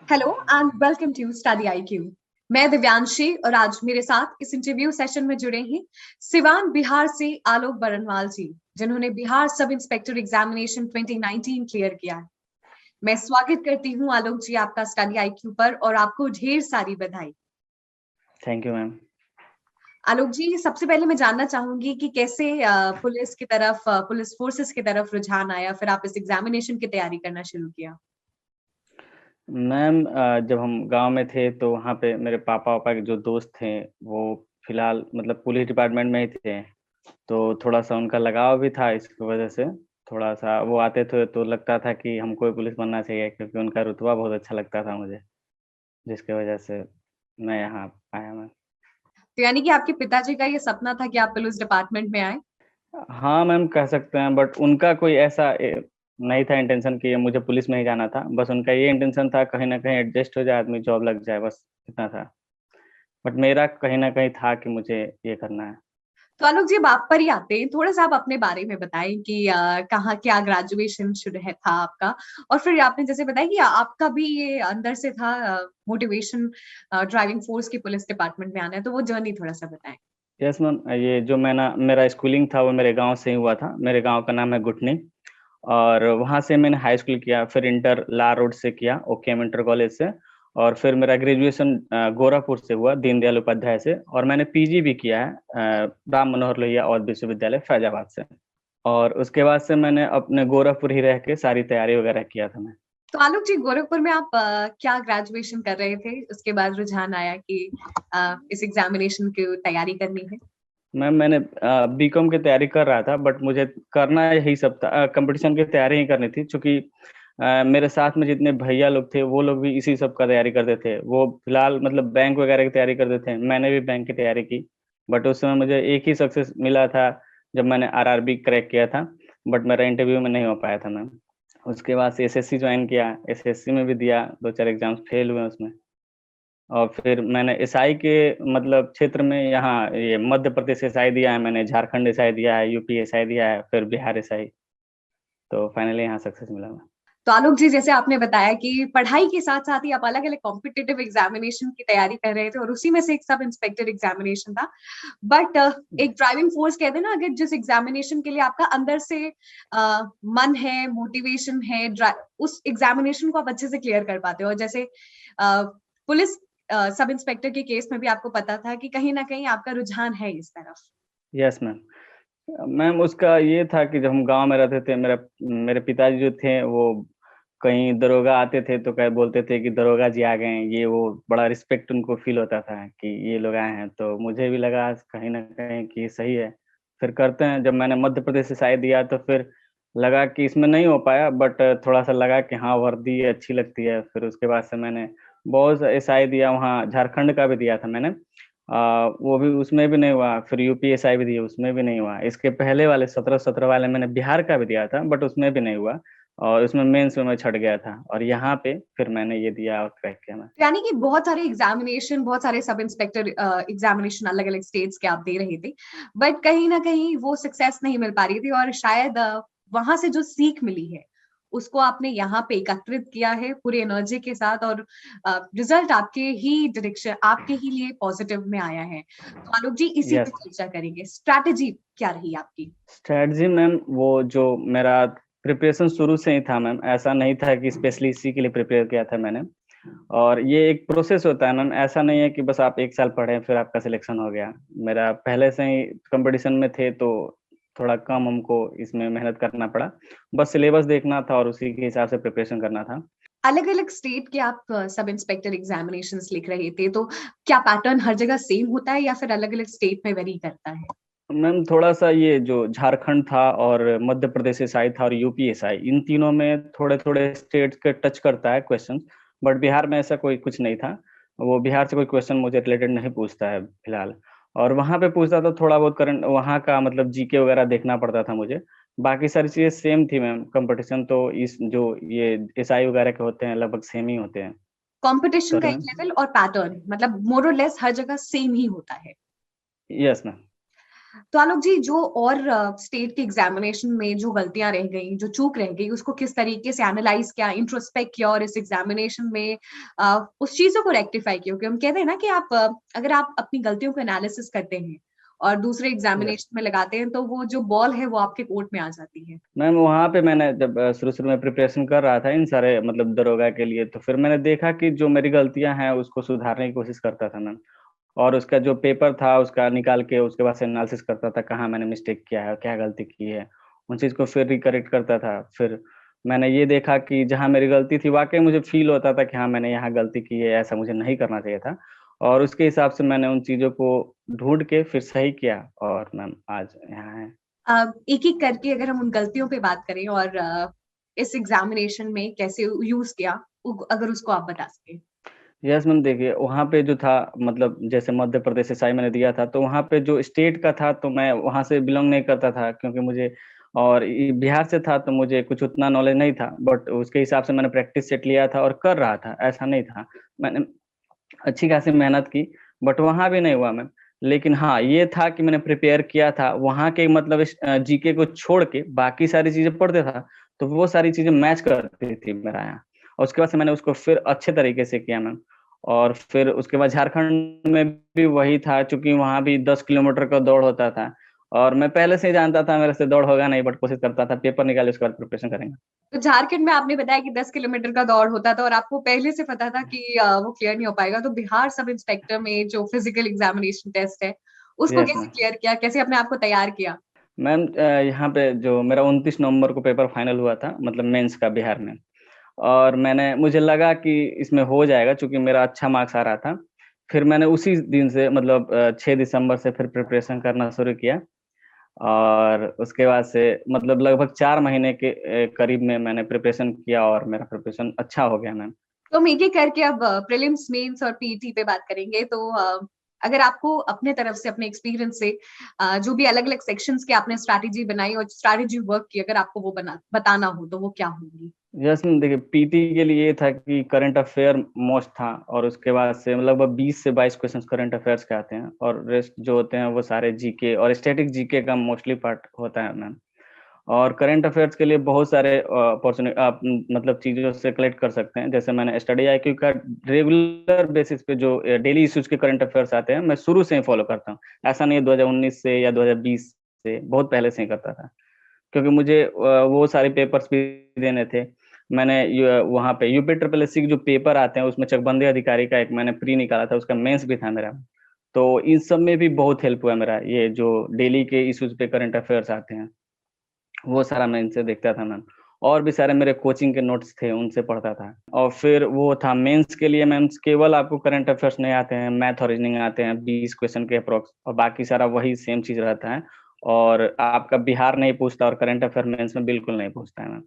Hello and welcome to study IQ. मैं दिव्यांशी और आज मेरे साथ इस इंटरव्यू सेशन में जुड़े हैं सिवान बिहार से आलोक बरनवाल जी, जिन्होंने Bihar sub inspector examination 2019 clear किया है। मैं स्वागत करती हूं आलोक जी आपका स्टडी आईक्यू पर और आपको ढेर सारी बधाई। Thank you ma'am. Alok ji, सबसे पहले मैं जानना चाहूंगी कि कैसे पुलिस की तरफ, पुलिस फोर्सेस की तरफ रुझान आया, फिर आप इस एग्जामिनेशन की तैयारी करना शुरू किया। मैम जब हम गांव में थे तो वहाँ पे मेरे पापा के जो दोस्त थे वो फिलहाल मतलब पुलिस डिपार्टमेंट में ही थे, तो थोड़ा सा उनका लगाव भी था। इसकी वजह से थोड़ा सा वो आते थे तो लगता था कि हमको भी पुलिस बनना चाहिए, क्योंकि उनका रुतबा बहुत अच्छा लगता था मुझे, जिसकी वजह से मैं यहाँ आया मैम। तो यानी कि आपके पिताजी का ये सपना था कि आप पुलिस डिपार्टमेंट में आए? हाँ मैम, कह सकते हैं, बट उनका कोई ऐसा नहीं था इंटेंशन कि मुझे पुलिस में ही जाना था। बस उनका ये इंटेंशन था कहीं ना कहीं एडजस्ट हो जाए, आदमी जॉब लग जाए, बस इतना था। बट मेरा कहीं न कहीं था कि मुझे ये करना है। तो आलोक जी, अब आप पर ही आते हैं, थोड़ा सा आप अपने बारे में बताएं कि कहाँ क्या ग्रेजुएशन शुरू है था आपका, और फिर आपने जैसे बताया कि आपका भी ये अंदर से था मोटिवेशन ड्राइविंग फोर्स की पुलिस डिपार्टमेंट में आना है, तो वो जर्नी थोड़ा सा बताएं। यस मैम, ये जो मेरा स्कूलिंग था वो मेरे गाँव से ही हुआ था। मेरे गाँव का नाम है गुठनी, और वहाँ से मैंने हाई स्कूल किया, फिर इंटर ला रोड से किया, ओकेएम इंटर कॉलेज से, और फिर मेरा ग्रेजुएशन गोरखपुर से हुआ, दीनदयाल उपाध्याय से, और मैंने पीजी भी किया है राम मनोहर लोहिया अवध विश्वविद्यालय फैजाबाद से। और उसके बाद से मैंने अपने गोरखपुर ही रह के सारी तैयारी वगैरह किया था मैं। तो आलोक जी, गोरखपुर में आप क्या ग्रेजुएशन कर रहे थे, उसके बाद रुझान आया कि इस एग्जामिनेशन की तैयारी करनी है? मैम मैंने बीकॉम की तैयारी कर रहा था, बट मुझे करना यही सब था, कंपटीशन की तैयारी ही करनी थी, चूँकि मेरे साथ में जितने भैया लोग थे वो लोग भी इसी सब का तैयारी करते थे। वो फिलहाल मतलब बैंक वगैरह की तैयारी करते थे, मैंने भी बैंक की तैयारी की। बट उस समय मुझे एक ही सक्सेस मिला था जब मैंने आरआरबी क्रैक किया था, बट मेरा इंटरव्यू में नहीं हो पाया था मैम। उसके बाद से एसएससी ज्वाइन किया, एसएससी में भी दिया, 2-4 एग्ज़ाम्स फेल हुए उसमें। और फिर मैंने एसआई के मतलब क्षेत्र में यहाँ ये मध्य प्रदेश एसआई दिया है मैंने, झारखंड एसआई दिया है, यूपी एसआई दिया है, फिर बिहार एसआई, तो फाइनली यहाँ सक्सेस मिला मैं। तो आलोक जी, जैसे आपने बताया कि पढ़ाई के साथ साथ ही आप अलग अलग कॉम्पिटिटिव एग्जामिनेशन की तैयारी कर रहे थे और उसी में से एक सब इंस्पेक्टर एग्जामिनेशन था। बट एक ड्राइविंग फोर्स कहते हैं ना, अगर जिस एग्जामिनेशन के लिए आपका अंदर से मन है, मोटिवेशन है, उस एग्जामिनेशन को आप अच्छे से क्लियर कर पाते हो। और जैसे पुलिस सब इंस्पेक्टर के केस में भी आपको पता था कि कहीं ना कहीं आपका रुझान है इस तरफ। Yes ma'am. मैम उसका ये था कि जब हम गाँव में रहते थे, मेरे पिताजी जो थे वो कहीं दरोगा आते थे तो कह बोलते थे कि दरोगा जी आ गए हैं, ये वो, बड़ा रिस्पेक्ट उनको फ़ील होता था कि ये लोग आए हैं। तो मुझे भी लगा कहीं न कहीं कि सही है, फिर करते हैं। जब मैंने मध्य प्रदेश एसआई दिया तो फिर लगा कि इसमें नहीं हो पाया, बट थोड़ा-सा लगा कि हाँ, वर्दी अच्छी लगती है। फिर उसके बाद से मैंने बहुत सा एसआई दिया, वहाँ झारखंड का भी दिया था मैंने। वो भी, उसमें भी नहीं हुआ, फिर यूपी एसआई भी दिए, उसमें भी नहीं हुआ। इसके पहले वाले 17-17 वाले मैंने बिहार का भी दिया था, बट उसमें भी नहीं हुआ, और उसमें मेंस में मैं छँट गया था, और यहाँ पे फिर मैंने ये दिया और क्रैक किया मैं। यानी कि बहुत सारे एग्जामिनेशन, बहुत सारे सब इंस्पेक्टर एग्जामिनेशन अलग अलग स्टेट्स के आप दे रहे थे, बट कहीं ना कहीं वो सक्सेस नहीं मिल पा रही थी, और शायद वहां से जो सीख मिली है उसको आपने यहाँ पे एकत्रित किया है पूरी एनर्जी के साथ, और रिजल्ट आपके ही डायरेक्शन, आपके ही लिए पॉजिटिव में आया है। तो आलोक जी, इसी पे यस। चर्चा करेंगे, स्ट्रैटेजी क्या रही आपकी? स्ट्रैटेजी मैम, वो जो मेरा प्रिपरेशन शुरू से ही था मैम, ऐसा नहीं था कि स्पेशली इसी के लिए प्रिपेयर किया था मैंने। और ये एक प्रोसेस होता है मैम, ऐसा नहीं है कि बस आप 1 साल पढ़े फिर आपका सिलेक्शन हो गया। मेरा पहले से ही कॉम्पिटिशन में थे तो थोड़ा कम हमको इसमें मेहनत करना पड़ा। बस सिलेबस देखना था और उसी के हिसाब से प्रिपरेशन करना था। अलग अलग स्टेट के आप सब इंस्पेक्टर एग्जामिनेशंस लिख रहे थे, तो क्या पैटर्न हर जगह सेम होता है या फिर अलग अलग स्टेट में वेरी करता है? मैम थोड़ा-सा ये जो झारखंड था और मध्य प्रदेश एसआई था और यूपी एसआई, इन तीनों में थोड़े-थोड़े स्टेट्स के टच करता है क्वेश्चन, बट बिहार में ऐसा कोई कुछ नहीं था। वो बिहार से कोई क्वेश्चन मुझे रिलेटेड नहीं पूछता है फिलहाल, और वहाँ पे पूछता था थोड़ा बहुत करंट, वहाँ का मतलब जीके वगैरह देखना पड़ता था मुझे। बाकी सारी चीज़ें सेम थी मैम, कॉम्पिटिशन तो इस जो ये एसआई वगैरह के होते हैं लगभग सेम ही होते हैं। कंपटीशन का सॉरी एक मैम? लेवल और पैटर्न मतलब मोर और लेस हर जगह सेम ही होता है। Yes ma'am. तो आलोक जी, जो और स्टेट के एग्जामिनेशन में जो गलतियां रह गई, जो चूक रह गई, उसको किस तरीके से एनालाइज किया, इंट्रोस्पेक्ट किया और इस एग्जामिनेशन में उस चीजों को रेक्टिफाई किया? क्योंकि हम कहते हैं ना कि आप अगर आप अपनी गलतियों को एनालिसिस करते हैं और दूसरे यस एग्जामिनेशन में लगाते हैं, तो वो जो बॉल है वो आपके कोर्ट में आ जाती है। मैम, वहाँ पे मैंने जब शुरू शुरू में प्रिपरेशन कर रहा था इन सारे मतलब दरोगा के लिए, तो फिर मैंने देखा कि जो मेरी गलतियां हैं उसको सुधारने की कोशिश करता था मैम। और उसका जो पेपर था उसका निकाल के उसके बाद से एनालिसिस करता था, कहाँ मैंने मिस्टेक किया है, क्या गलती की है, उन चीज़ को फिर रिकरेक्ट करता था। फिर मैंने ये देखा कि जहाँ मेरी गलती थी वाक़ई मुझे फ़ील होता था कि हाँ, मैंने यहाँ गलती की है, ऐसा मुझे नहीं करना चाहिए था। और उसके हिसाब से मैंने उन चीज़ों को ढूँढ के फिर सही किया और मैम आज यहाँ हैं। एक एक करके अगर हम उन गलतियों पे बात करें और इस एग्जामिनेशन में कैसे यूज किया, अगर उसको आप बता सकें। यस मैम, देखिए वहाँ पे जो था मतलब जैसे मध्य प्रदेश एसआई मैंने दिया था, तो वहाँ पे जो स्टेट का था तो मैं वहाँ से बिलॉन्ग नहीं करता था, क्योंकि मुझे और बिहार से था तो मुझे कुछ उतना नॉलेज नहीं था, बट उसके हिसाब से मैंने प्रैक्टिस सेट लिया था और कर रहा था, ऐसा नहीं था। मैंने अच्छी खासी मेहनत की, बट वहाँ भी नहीं हुआ मैम। लेकिन हाँ, ये था कि मैंने प्रिपेयर किया था, वहाँ के मतलब जीके को छोड़ के बाकी सारी चीज़ें पढ़ता था, तो वो सारी चीज़ें मैच करती थी मेरा यहाँ। और उसके बाद से मैंने उसको फिर अच्छे तरीके से किया मैम। और फिर उसके बाद झारखंड में भी वही था, चूँकि वहाँ भी 10 किलोमीटर का दौड़ होता था और मैं पहले से ही जानता था मेरे से दौड़ होगा नहीं, बट कोशिश करता था, पेपर निकाले उसके बाद प्रिपरेशन करेंगे। तो झारखंड में आपने बताया कि 10 किलोमीटर का दौड़ होता था और आपको पहले से पता था कि वो क्लियर नहीं हो पाएगा, तो बिहार सब इंस्पेक्टर में जो फिजिकल एग्जामिनेशन टेस्ट है, उसको यस कैसे मैम। क्लियर किया, कैसे अपने आप को तैयार किया? मैम यहाँ पे जो मेरा 29 नवंबर को पेपर फाइनल हुआ था मतलब मेंस का बिहार में। और मुझे लगा कि इसमें हो जाएगा, चूँकि मेरा अच्छा मार्क्स आ रहा था। फिर मैंने उसी दिन से मतलब 6 दिसंबर से फिर प्रिपरेशन करना शुरू किया और उसके बाद से मतलब लगभग 4 महीने के करीब में मैंने प्रिपरेशन किया और मेरा प्रिपरेशन अच्छा हो गया मैम। तो हम एक एक करके अब प्रीलिम्स, मेंस और पीटी पे बात करेंगे। तो अगर आपको अपने तरफ से, अपने एक्सपीरियंस से जो भी अलग अलग सेक्शंस के आपने स्ट्रैटेजी बनाई और स्ट्रैटेजी वर्क की, अगर आपको वो बताना हो तो वो क्या होगी? यस मैम, देखिए पीटी के लिए ये था कि करंट अफेयर मोस्ट था और उसके बाद से लगभग 20 से 22 क्वेश्चंस करंट अफेयर्स के आते हैं और रेस्ट जो होते हैं वो सारे जीके और स्टैटिक जीके का मोस्टली पार्ट होता है मैम। और करंट अफेयर्स के लिए बहुत सारे अपॉर्चुनिटी आप मतलब चीज़ों से कलेक्ट कर सकते हैं। जैसे मैंने स्टडी आईक्यू का रेगुलर बेसिस पे जो डेली इश्यूज के करंट अफेयर्स आते हैं, मैं शुरू से ही फॉलो करता हूँ। ऐसा नहीं है 2019 से या 2020 से, बहुत पहले से ही करता था। क्योंकि मुझे वो सारे पेपर्स भी देने थे। मैंने वहाँ पे यूपी ट्रिपल एससी के जो पेपर आते हैं उसमें चकबंदी अधिकारी का एक मैंने प्री निकाला था, उसका मेंस भी था मेरा। तो इन सब में भी बहुत हेल्प हुआ मेरा, ये जो डेली के इश्यूज पे करंट अफेयर्स आते हैं वो सारा मैं इनसे देखता था मैम। और भी सारे मेरे कोचिंग के नोट्स थे, उनसे पढ़ता था। और फिर वो था मेंस के लिए मैम, केवल आपको करंट अफेयर्स नहीं आते हैं, मैथ और रीजनिंग आते हैं 20 क्वेश्चन के अप्रॉक्स, और बाकी सारा वही सेम चीज़ रहता है। और आपका बिहार नहीं पूछता और करंट अफेयर मेंस में बिल्कुल नहीं पूछता है मैम।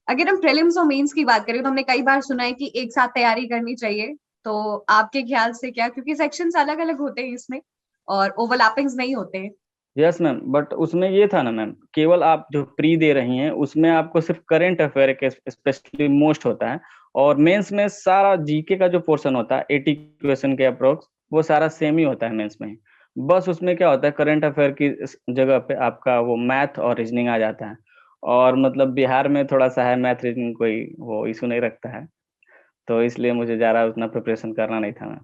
अगर हम प्रीलिम्स और मेंस की बात करें, तो हमने कई बार सुना है कि एक साथ तैयारी करनी चाहिए। तो आपके ख्याल से क्या, क्योंकि सेक्शंस अलग अलग होते हैं इसमें और ओवरलैपिंग्स नहीं होते हैं। यस मैम, बट उसमें ये था ना मैम, केवल आप जो प्री दे रही हैं उसमें आपको सिर्फ करंट अफेयर के स्पेशली मोस्ट होता है। और मेंस में सारा जीके का जो पोर्शन होता है 80 क्वेश्चन के अप्रोक्स, वो सारा सेम ही होता है मेंस में। बस उसमें क्या होता है, करंट अफेयर की जगह पे आपका वो मैथ और रीजनिंग आ जाता है। और मतलब बिहार में थोड़ा सा है, मैथ रीजनिंग कोई वो इशू नहीं रखता है, तो इसलिए मुझे ज़्यादा उतना प्रिपरेशन करना नहीं था मैम।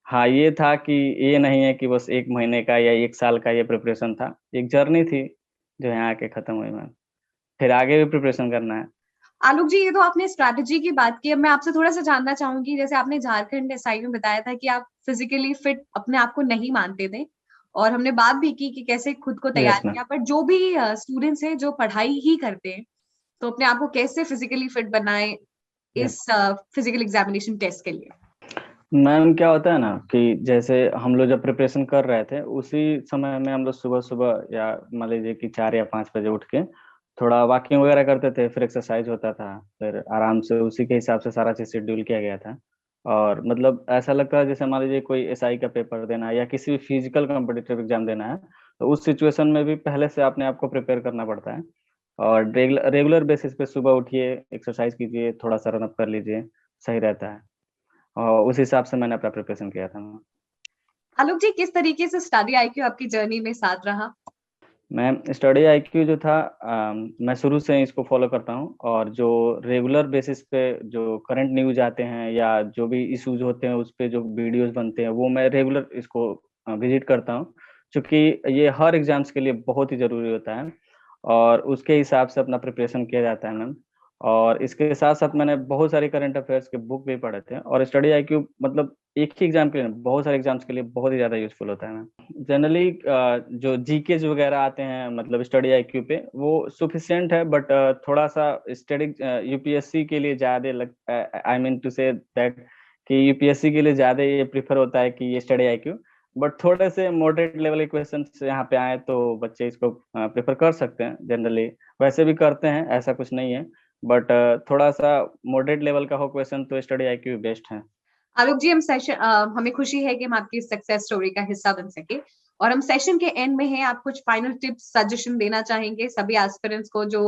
हाँ, ये था कि ये नहीं है कि बस 1 महीने का या 1 साल का ये प्रिपरेशन था। एक जर्नी थी, जो यहाँ आके खत्म हुई मैम। फिर आगे भी प्रिपरेशन करना है। आलोक जी, ये तो आपने स्ट्रैटेजी की बात की। अब मैं आपसे थोड़ा सा जानना चाहूंगी, जैसे आपने झारखंड एसआई में बताया था कि आप फिजिकली फिट अपने आप को नहीं मानते थे, और हमने बात भी की कि कैसे खुद को तैयार यस मैम। किया। पर जो भी स्टूडेंट्स हैं जो पढ़ाई ही करते हैं, तो अपने आप को कैसे फिजिकली फिट बनाए यस। इस फिजिकल एग्जामिनेशन टेस्ट के लिए? मैम क्या होता है ना कि जैसे हम लोग जब प्रिपरेशन कर रहे थे, उसी समय में हम लोग सुबह-सुबह या मान लीजिए कि 4 या 5 बजे उठ के थोड़ा वॉकिंग वगैरह करते थे, फिर एक्सरसाइज होता था, फिर आराम से उसी के हिसाब से सारा चीज़ शेड्यूल किया गया था। और मतलब ऐसा लगता है जैसे मान लीजिए कोई एसआई का पेपर देना है या किसी भी फिजिकल कॉम्पिटिटिव एग्ज़ाम देना है, तो उस सिचुएशन में भी पहले से अपने आप को प्रिपेयर करना पड़ता है। और रेगुलर बेसिस पे सुबह उठिए, एक्सरसाइज कीजिए, थोड़ा-सा रन अप कर लीजिए, सही रहता है। और उस हिसाब से मैंने अपना प्रिपरेशन किया था। आलोक जी, किस तरीके से स्टडी आईक्यू आपकी जर्नी में साथ रहा? मैम, स्टडी आईक्यू जो था, मैं शुरू से ही इसको फॉलो करता हूँ, और जो रेगुलर बेसिस पे जो करंट न्यूज आते हैं या जो भी इश्यूज होते हैं उस पे जो वीडियोस बनते हैं, वो मैं रेगुलर इसको विजिट करता हूँ, क्योंकि ये हर एग्जाम्स के लिए बहुत ही ज़रूरी होता है और उसके हिसाब से अपना प्रिपरेशन किया जाता है मैम। और इसके साथ-साथ मैंने बहुत सारे करंट अफेयर्स के बुक भी पढ़े थे, और स्टडी आईक्यू मतलब एक ही एग्जाम के लिए नहीं, बहुत सारे एग्जाम्स के लिए बहुत ही ज़्यादा यूज़फुल होता है मैम। जनरली जो जीकेज़ वगैरह आते हैं मतलब स्टडी आईक्यू पे, वो सफिशिएंट है, बट थोड़ा-सा स्टडी यूपीएससी के लिए ज़्यादा I mean to say that कि यूपीएससी के लिए ज़्यादा ये प्रेफ़र होता है कि ये स्टडी आईक्यू, बट थोड़े से मॉडरेट लेवल के क्वेश्चंस यहाँ पे आए तो बच्चे इसको प्रेफ़र कर सकते हैं जनरली। वैसे भी करते हैं, ऐसा कुछ नहीं है, बट थोड़ा-सा मॉडरेट लेवल का हो क्वेश्चन तो स्टडी आईक्यू बेस्ट है। आलोक जी, हमें खुशी है कि हम आपकी सक्सेस स्टोरी का हिस्सा बन सके, और हम सेशन के एंड में हैं। आप कुछ फाइनल टिप्स सजेशन देना चाहेंगे सभी एस्पिरेंट्स को जो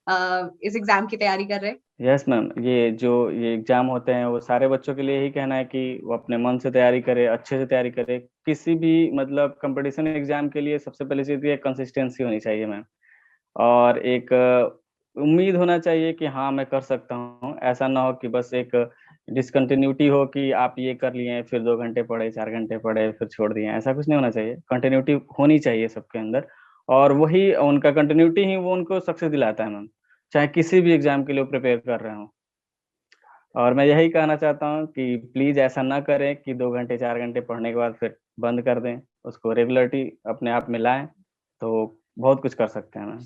इस एग्जाम की तैयारी कर रहे हैं? यस मैम, ये एग्ज़ाम होते हैं वो सारे बच्चों के लिए यही कहना है कि वो अपने मन से तैयारी करें, अच्छे से तैयारी करें। किसी भी मतलब कॉम्पिटिशन एग्ज़ाम के लिए सबसे पहली चीज़ ये कंसिस्टेंसी होनी चाहिए मैम, और एक उम्मीद होना चाहिए कि हाँ, मैं कर सकता हूँ। ऐसा ना हो कि बस एक डिसकंटिन्यूटी हो कि आप ये कर लिए, फिर 2 घंटे पढ़े, 4 घंटे पढ़े, फिर छोड़ दिए, ऐसा कुछ नहीं होना चाहिए। कंटिन्यूटी होनी चाहिए सबके अंदर, और वही उनका कंटिन्यूटी ही वो उनको सक्सेस दिलाता है मैम, चाहे किसी भी एग्ज़ाम के लिए वो प्रिपेयर कर रहे हों। और मैं यही कहना चाहता हूँ कि प्लीज़ ऐसा ना करें कि 2 घंटे, 4 घंटे पढ़ने के बाद फिर बंद कर दें। उसको रेगुलरिटी अपने आप में लाएँ, तो बहुत कुछ कर सकते हैं ma'am.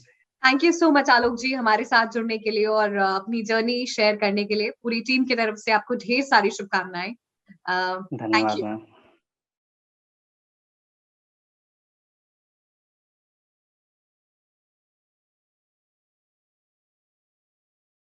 Thank you so much Alok ji, हमारे साथ जुड़ने के लिए और अपनी जर्नी शेयर करने के लिए। पूरी टीम की तरफ से आपको ढेर सारी शुभकामनाएं। थैंक धन्यवाद यू। मैम।